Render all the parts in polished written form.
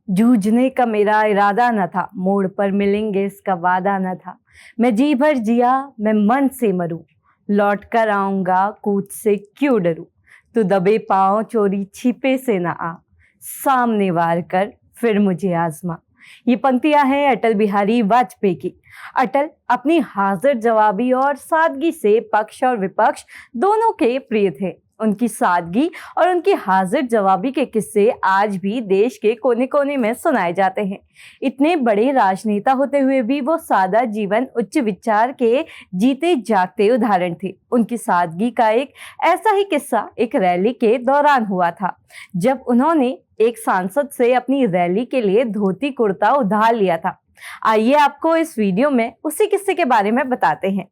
जूझने का मेरा इरादा न था, मोड़ पर मिलेंगे इसका वादा न था। मैं जी भर जिया, मैं मन से मरूं, लौट कर आऊंगा, कूच से क्यों डरूं। तू दबे पांव चोरी छिपे से न आ, सामने वार कर फिर मुझे आजमा। ये पंक्तियां हैं अटल बिहारी वाजपेयी की। अटल अपनी हाजिर जवाबी और सादगी से पक्ष और विपक्ष दोनों के प्रिय थे। उनकी सादगी और उनकी हाजिर जवाबी के किस्से आज भी देश के कोने कोने में सुनाए जाते हैं। इतने बड़े राजनेता होते हुए भी वो सादा जीवन उच्च विचार के जीते जागते उदाहरण थे। उनकी सादगी का एक ऐसा ही किस्सा एक रैली के दौरान हुआ था, जब उन्होंने एक सांसद से अपनी रैली के लिए धोती कुर्ता उधार लिया था। आइए आपको इस वीडियो में उसी किस्से के बारे में बताते हैं।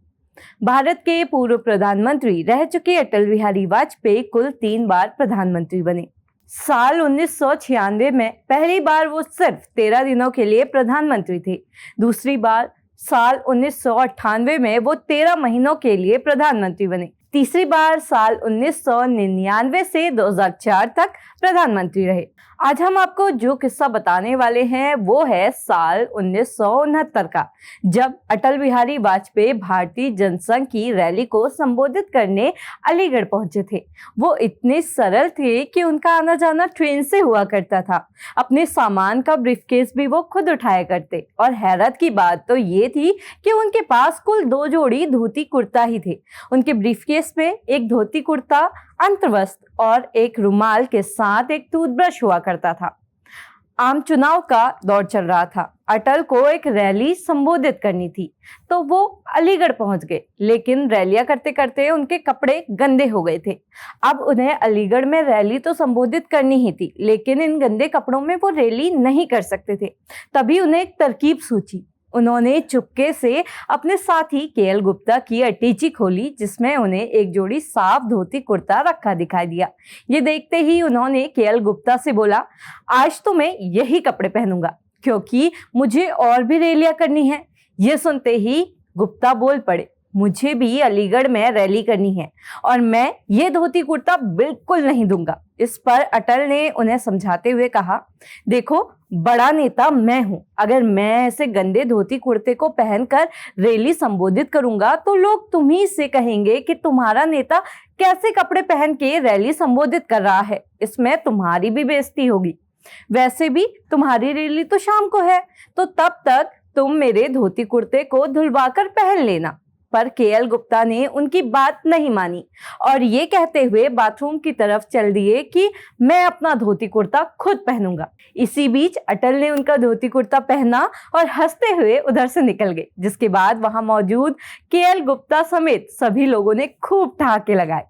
भारत के पूर्व प्रधानमंत्री रह चुके अटल बिहारी वाजपेयी कुल 3 बार प्रधानमंत्री बने। साल 1996 में पहली बार वो सिर्फ 13 दिनों के लिए प्रधानमंत्री थे। दूसरी बार साल 1998 में वो 13 महीनों के लिए प्रधानमंत्री बने। तीसरी बार साल 1999 से 2004 तक प्रधानमंत्री रहे। आज हम आपको जो किस्सा बताने वाले हैं वो है साल 1969 का, जब अटल बिहारी वाजपेयी भारतीय जनसंघ की रैली को संबोधित करने अलीगढ़ पहुंचे थे। वो इतने सरल थे कि उनका आना जाना ट्रेन से हुआ करता था। अपने सामान का ब्रीफकेस भी वो खुद उठाया करते और हैरत की बात तो ये थी कि उनके पास कुल 2 जोड़ी धोती कुर्ता ही थे। उनके ब्रीफकेस में एक धोती कुर्ता, अंतर्वस्त्र और एक रुमाल के साथ एक टूथब्रश हुआ करता था। आम चुनाव का दौर चल रहा था। अटल को एक रैली संबोधित करनी थी, तो वो अलीगढ़ पहुंच गए, लेकिन रैलियां करते करते उनके कपड़े गंदे हो गए थे। अब उन्हें अलीगढ़ में रैली तो संबोधित करनी ही थी, लेकिन इन गंदे कपड़ों में वो रैली नहीं कर सकते थे। तभी उन्हें एक तरकीब सूझी। उन्होंने चुपके से अपने साथी केएल गुप्ता की अटैची खोली, जिसमें उन्हें एक जोड़ी साफ धोती कुर्ता रखा दिखाई दिया। ये देखते ही उन्होंने केएल गुप्ता से बोला, आज तो मैं यही कपड़े पहनूंगा, क्योंकि मुझे और भी रैलियां करनी है। ये सुनते ही गुप्ता बोल पड़े, मुझे भी अलीगढ़ में रैली करनी है और मैं ये धोती कुर्ता बिल्कुल नहीं दूंगा। इस पर अटल ने उन्हें समझाते हुए कहा, देखो, बड़ा नेता मैं हूं। अगर मैं ऐसे गंदे धोती कुर्ते को पहनकर रैली संबोधित करूंगा तो लोग तुम्ही से कहेंगे कि तुम्हारा नेता कैसे कपड़े पहन के रैली संबोधित कर रहा है। इसमें तुम्हारी भी बेइज्जती होगी। वैसे भी तुम्हारी रैली तो शाम को है, तो तब तक तुम मेरे धोती कुर्ते को धुलवाकर पहन लेना। पर केएल गुप्ता ने उनकी बात नहीं मानी और ये कहते हुए बाथरूम की तरफ चल दिए कि मैं अपना धोती कुर्ता खुद पहनूंगा। इसी बीच अटल ने उनका धोती कुर्ता पहना और हंसते हुए उधर से निकल गए, जिसके बाद वहां मौजूद केएल गुप्ता समेत सभी लोगों ने खूब ठहाके लगाए।